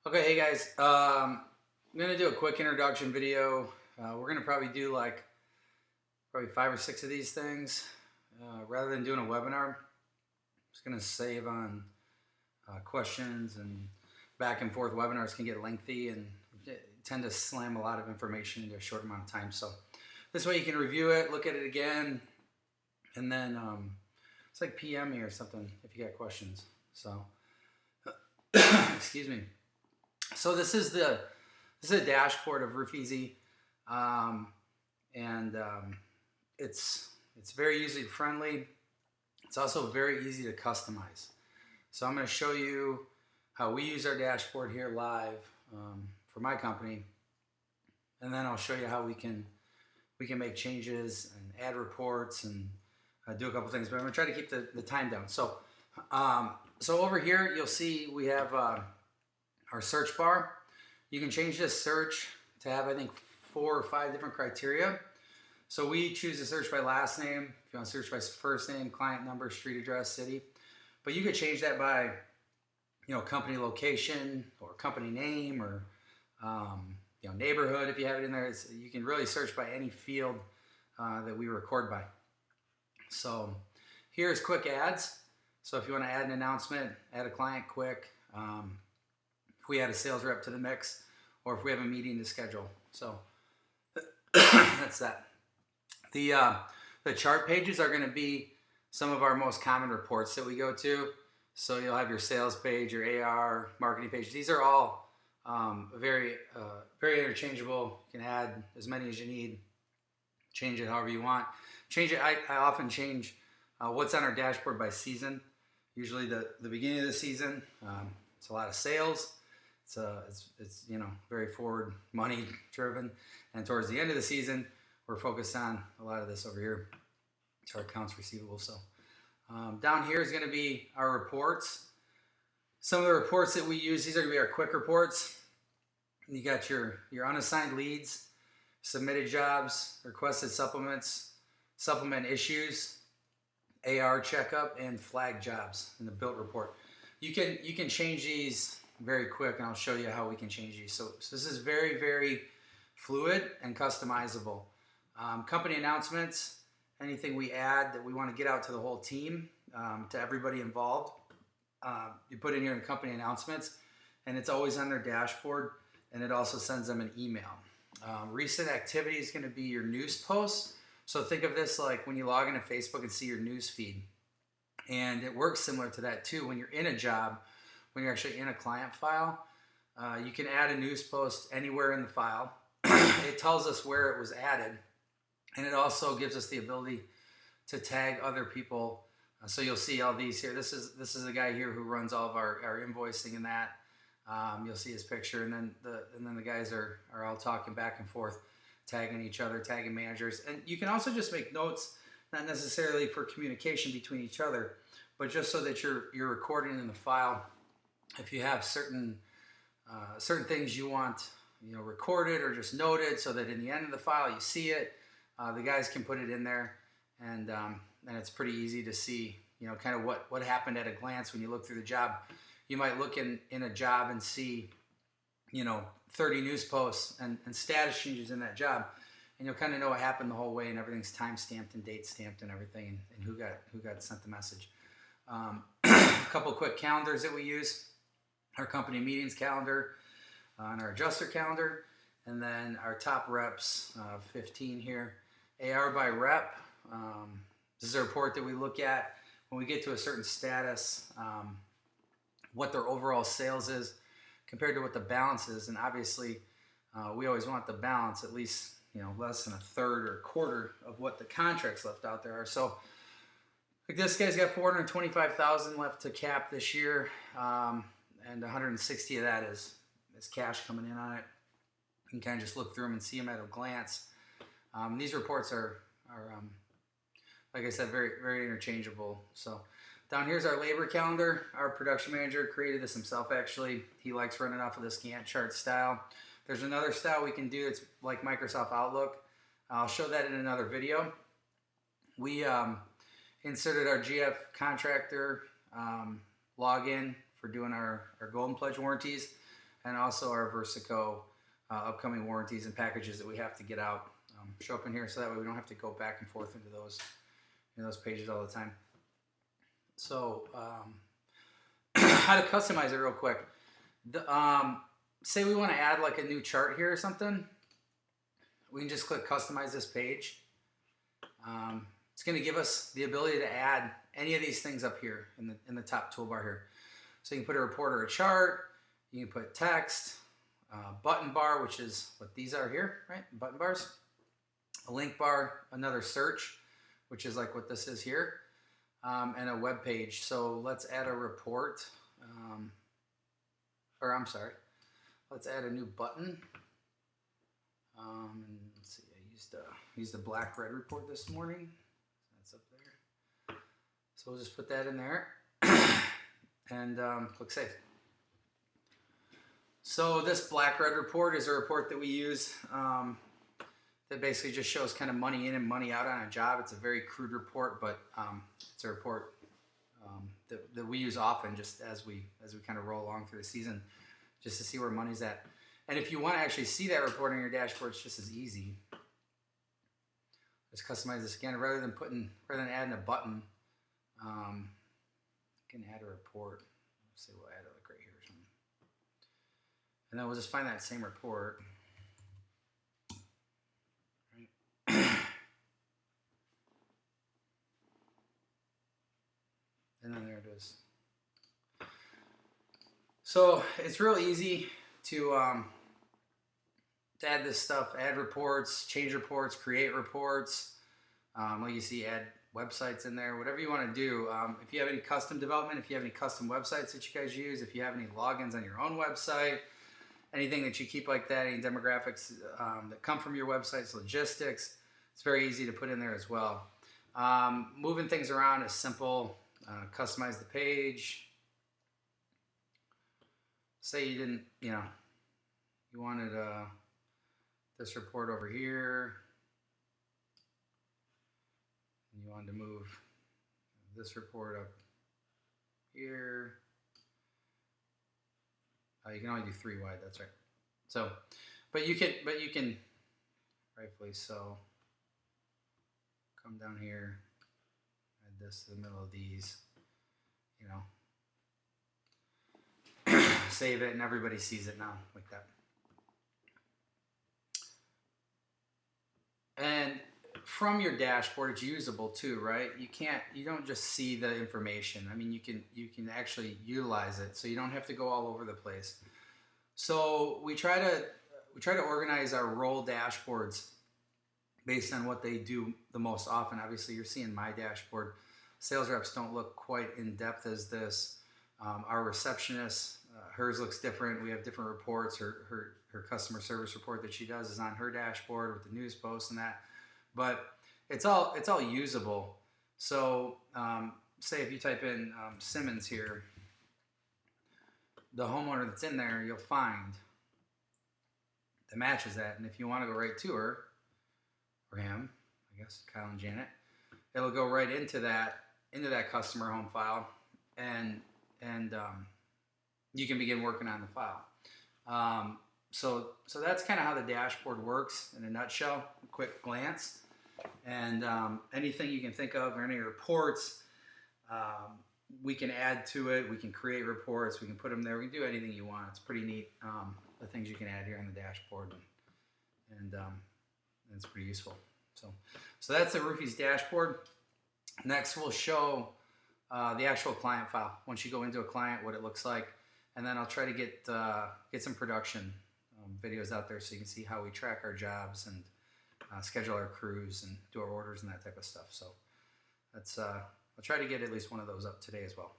Okay, hey guys, I'm gonna do a quick introduction video. We're gonna probably do like probably 5 or 6 of these things rather than doing a webinar. I'm just gonna save on questions, and back and forth webinars can get lengthy and tend to slam a lot of information into a short amount of time. So this way you can review it, look at it again, and then it's like PM me or something if you got questions. So excuse me. So this is a dashboard of RoofEEZ, and it's very user friendly. It's also very easy to customize. So I'm going to show you how we use our dashboard here live for my company, and then I'll show you how we can make changes and add reports and do a couple things. But I'm going to try to keep the time down. So over here you'll see we have our search bar. You can change this search to have, I think, 4 or 5 different criteria. So we choose to search by last name. If you want to search by first name, client number, street address, city. But you could change that by, company location or company name or, neighborhood if you have it in there. You can really search by any field that we record by. So here's quick ads. So if you want to add an announcement, add a client quick. If we add a sales rep to the mix, or if we have a meeting to schedule. So that's that. The chart pages are going to be some of our most common reports that we go to. So you'll have your sales page, your AR, marketing page. These are all very interchangeable. You can add as many as you need. Change it however you want. Change it. I often change what's on our dashboard by season. Usually the beginning of the season, it's a lot of sales. It's very forward money driven, and towards the end of the season we're focused on a lot of this over here. It's our accounts receivable. So down here is going to be our reports. Some of the reports that we use, these are going to be our quick reports. And you got your unassigned leads, submitted jobs, requested supplements, supplement issues, AR checkup, and flag jobs in the built report. You can change these very quick, and I'll show you how we can change these. So this is very, very fluid and customizable. Company announcements, anything we add that we want to get out to the whole team, to everybody involved, you put in here in company announcements, and it's always on their dashboard, and it also sends them an email. Recent activity is going to be your news posts. So think of this like when you log into Facebook and see your news feed. And it works similar to that too. When you're in a job, when you're actually in a client file, you can add a news post anywhere in the file. It tells us where it was added, and it also gives us the ability to tag other people. So you'll see all these here. This is a guy here who runs all of our invoicing and that. You'll see his picture, and then the guys are all talking back and forth, tagging each other, tagging managers. And you can also just make notes, not necessarily for communication between each other, but just so that you're recording in the file. If you have certain things you want recorded or just noted, so that in the end of the file you see it, the guys can put it in there, and it's pretty easy to see kind of what happened at a glance when you look through the job. You might look in a job and see 30 news posts and status changes in that job, and you'll kind of know what happened the whole way, and everything's time stamped and date stamped and everything, and who got sent the message. A couple quick calendars that we use: our company meetings calendar and our adjuster calendar, and then our top reps, 15 here. AR by rep. This is a report that we look at when we get to a certain status, what their overall sales is compared to what the balance is. And obviously we always want the balance at least less than a third or a quarter of what the contracts left out there are. So like this guy's got 425,000 left to cap this year, and 160 of that is cash coming in on it. You can kind of just look through them and see them at a glance. These reports are like I said, very, very interchangeable. So down here's our labor calendar. Our production manager created this himself, actually. He likes running off of this Gantt chart style. There's another style we can do. It's like Microsoft Outlook. I'll show that in another video. We inserted our GF contractor login for doing our Golden Pledge warranties. and also our Versico upcoming warranties and packages that we have to get out show up in here, so that way we don't have to go back and forth into those pages all the time. So how to customize it real quick. Say we want to add like a new chart here or something, we can just click customize this page. It's going to give us the ability to add any of these things up here in the top toolbar here. So you can put a report or a chart, you can put text, button bar, which is what these are here, right? Button bars, a link bar, another search, which is like what this is here, and a web page. So let's add a report, let's add a new button. And let's see, I used a black red report this morning. That's up there. So we'll just put that in there and click save. So this black red report is a report that we use that basically just shows kind of money in and money out on a job. It's a very crude report, but it's a report that we use often just as we kind of roll along through the season, just to see where money's at. And if you want to actually see that report on your dashboard, it's just as easy. Just customize this again. Rather than adding a button, you can add a report. Let's say we'll add it like right here or something. And then we'll just find that same report. Right. And then there it is. So it's real easy to add this stuff, add reports, change reports, create reports. Like you see, add websites in there, whatever you want to do. If you have any custom development, if you have any custom websites that you guys use, if you have any logins on your own website, anything that you keep like that, any demographics that come from your website's logistics, it's very easy to put in there as well. Moving things around is simple. Customize the page. Say you didn't, you wanted this report over here. And you wanted to move this report up here. You can only do 3 wide, that's right. So, but you can rightfully so come down here, add this to the middle of these, save it, and everybody sees it now like that. And from your dashboard, it's usable too, right? You don't just see the information. I mean, you can actually utilize it, so you don't have to go all over the place. So we try to organize our role dashboards based on what they do the most often. Obviously, you're seeing my dashboard. Sales reps don't look quite in depth as this. Our receptionist, hers looks different. We have different reports. Her customer service report that she does is on her dashboard with the news posts and that. But it's all usable. So say if you type in Simmons here, the homeowner that's in there, you'll find that matches that. And if you want to go right to her, or him, I guess Kyle and Janet, it'll go right into that customer home file, and you can begin working on the file. So that's kind of how the dashboard works in a nutshell, a quick glance. And anything you can think of or any reports, we can add to it. We can create reports. We can put them there. We can do anything you want. It's pretty neat, the things you can add here on the dashboard, and it's pretty useful. So that's the RoofEEZ dashboard. Next, we'll show the actual client file. Once you go into a client, what it looks like, and then I'll try to get some production videos out there so you can see how we track our jobs and schedule our crews and do our orders and that type of stuff. So that's I'll try to get at least one of those up today as well.